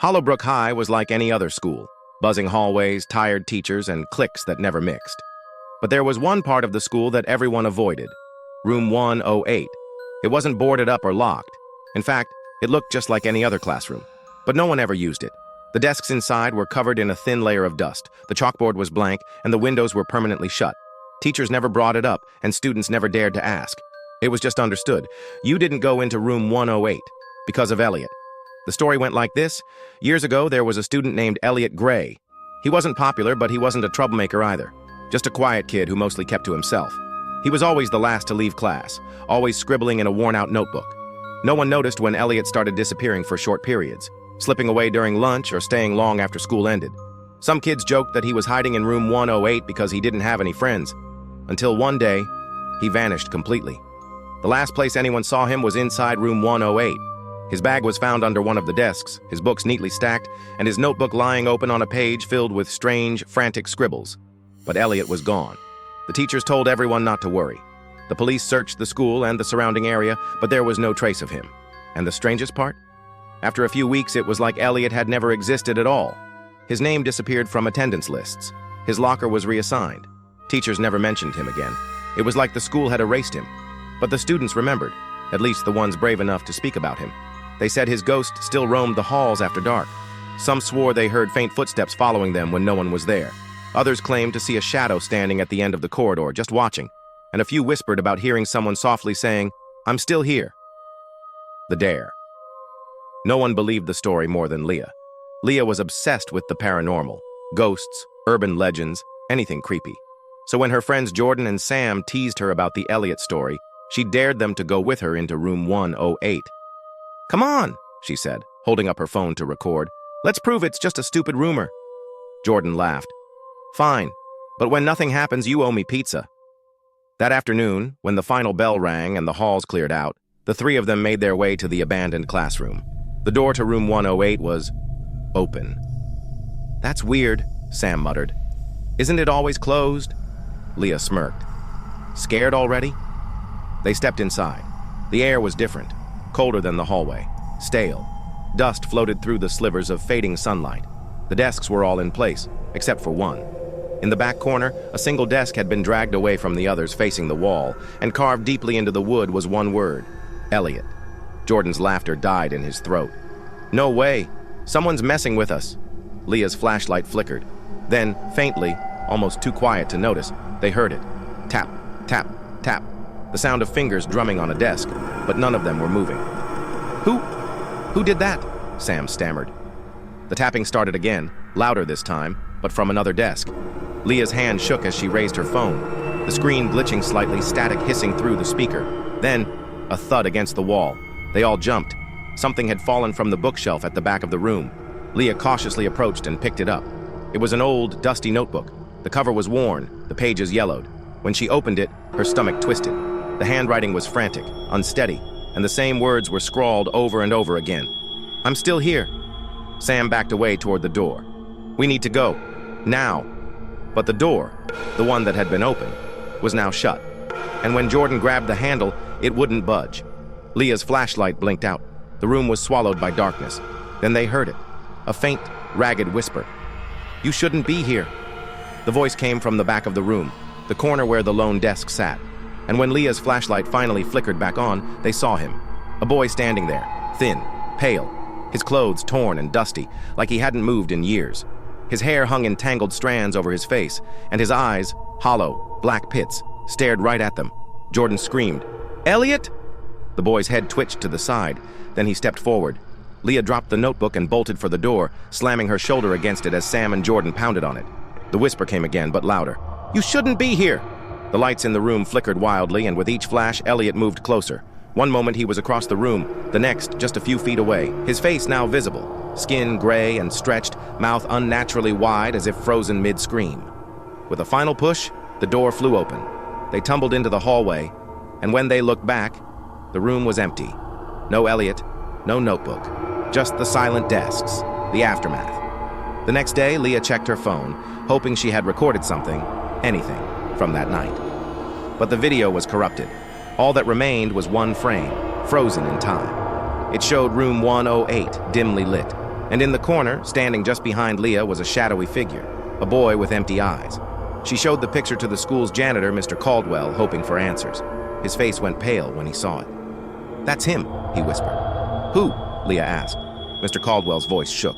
Hollowbrook High was like any other school, buzzing hallways, tired teachers, and cliques that never mixed. But there was one part of the school that everyone avoided, room 108. It wasn't boarded up or locked. In fact, it looked just like any other classroom, but no one ever used it. The desks inside were covered in a thin layer of dust, the chalkboard was blank, and the windows were permanently shut. Teachers never brought it up, and students never dared to ask. It was just understood. You didn't go into room 108 because of Elliot. The story went like this. Years ago, there was a student named Elliot Gray. He wasn't popular, but he wasn't a troublemaker either. Just a quiet kid who mostly kept to himself. He was always the last to leave class, always scribbling in a worn-out notebook. No one noticed when Elliot started disappearing for short periods, slipping away during lunch or staying long after school ended. Some kids joked that he was hiding in room 108 because he didn't have any friends. Until one day, he vanished completely. The last place anyone saw him was inside room 108. His bag was found under one of the desks, his books neatly stacked, and his notebook lying open on a page filled with strange, frantic scribbles. But Elliot was gone. The teachers told everyone not to worry. The police searched the school and the surrounding area, but there was no trace of him. And the strangest part? After a few weeks, it was like Elliot had never existed at all. His name disappeared from attendance lists. His locker was reassigned. Teachers never mentioned him again. It was like the school had erased him. But the students remembered, at least the ones brave enough to speak about him. They said his ghost still roamed the halls after dark. Some swore they heard faint footsteps following them when no one was there. Others claimed to see a shadow standing at the end of the corridor, just watching. And a few whispered about hearing someone softly saying, "I'm still here." The dare. No one believed the story more than Leah. Leah was obsessed with the paranormal, ghosts, urban legends, anything creepy. So when her friends Jordan and Sam teased her about the Elliot story, she dared them to go with her into room 108. "Come on," she said, holding up her phone to record. "Let's prove it's just a stupid rumor." Jordan laughed. "Fine, but when nothing happens, you owe me pizza." That afternoon, when the final bell rang and the halls cleared out, the three of them made their way to the abandoned classroom. The door to room 108 was open. "That's weird," Sam muttered. "Isn't it always closed?" Leah smirked. "Scared already?" They stepped inside. The air was different, colder than the hallway, stale. Dust floated through the slivers of fading sunlight. The desks were all in place, except for one. In the back corner, a single desk had been dragged away from the others facing the wall, and carved deeply into the wood was one word: Elliot. Jordan's laughter died in his throat. "No way! Someone's messing with us!" Leah's flashlight flickered. Then, faintly, almost too quiet to notice, they heard it. Tap, tap, tap. The sound of fingers drumming on a desk, but none of them were moving. Who did that?" Sam stammered. The tapping started again, louder this time, but from another desk. Leah's hand shook as she raised her phone, the screen glitching slightly, static hissing through the speaker. Then, a thud against the wall. They all jumped. Something had fallen from the bookshelf at the back of the room. Leah cautiously approached and picked it up. It was an old, dusty notebook. The cover was worn, the pages yellowed. When she opened it, her stomach twisted. The handwriting was frantic, unsteady, and the same words were scrawled over and over again. "I'm still here." Sam backed away toward the door. "We need to go. Now." But the door, the one that had been open, was now shut. And when Jordan grabbed the handle, it wouldn't budge. Leah's flashlight blinked out. The room was swallowed by darkness. Then they heard it, a faint, ragged whisper. "You shouldn't be here." The voice came from the back of the room, the corner where the lone desk sat. And when Leah's flashlight finally flickered back on, they saw him. A boy standing there, thin, pale, his clothes torn and dusty, like he hadn't moved in years. His hair hung in tangled strands over his face, and his eyes, hollow, black pits, stared right at them. Jordan screamed, "Elliot!" The boy's head twitched to the side, then he stepped forward. Leah dropped the notebook and bolted for the door, slamming her shoulder against it as Sam and Jordan pounded on it. The whisper came again, but louder. "You shouldn't be here!" The lights in the room flickered wildly, and with each flash, Elliot moved closer. One moment he was across the room, the next just a few feet away, his face now visible, skin gray and stretched, mouth unnaturally wide as if frozen mid-scream. With a final push, the door flew open. They tumbled into the hallway, and when they looked back, the room was empty. No Elliot, no notebook, just the silent desks, the aftermath. The next day, Leah checked her phone, hoping she had recorded something, anything, from that night. But the video was corrupted. All that remained was one frame, frozen in time. It showed room 108, dimly lit. And in the corner, standing just behind Leah, was a shadowy figure, a boy with empty eyes. She showed the picture to the school's janitor, Mr. Caldwell, hoping for answers. His face went pale when he saw it. "That's him," he whispered. "Who?" Leah asked. Mr. Caldwell's voice shook.